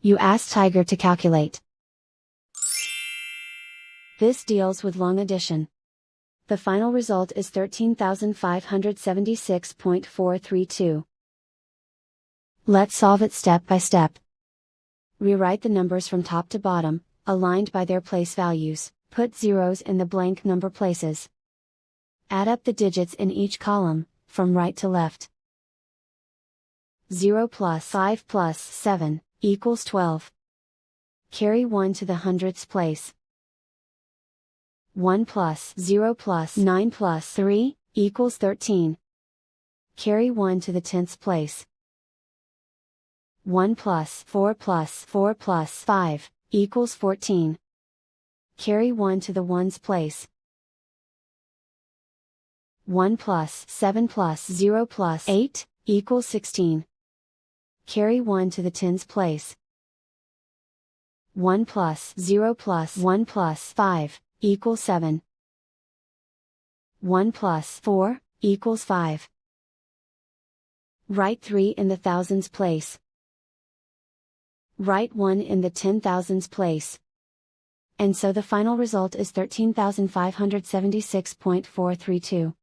You ask Tiger to calculate. This deals with long addition. The final result is 13,576.432. Let's solve it step by step. Rewrite the numbers from top to bottom, aligned by their place values. Put zeros in the blank number places. Add up the digits in each column, from right to left. 0 plus 5 plus 7, equals 12. Carry 1 to the hundredths place. 1 plus 0 plus 9 plus 3, equals 13. Carry 1 to the tenths place. 1 plus 4 plus 4 plus 5, equals 14. Carry 1 to the ones place. 1 plus 7 plus 0 plus 8, equals 16. Carry 1 to the tens place. 1 plus 0 plus 1 plus 5, equals 7. 1 plus 4, equals 5. Write 3 in the thousands place. Write 1 in the 10,000s place. And so the final result is 13,576.432.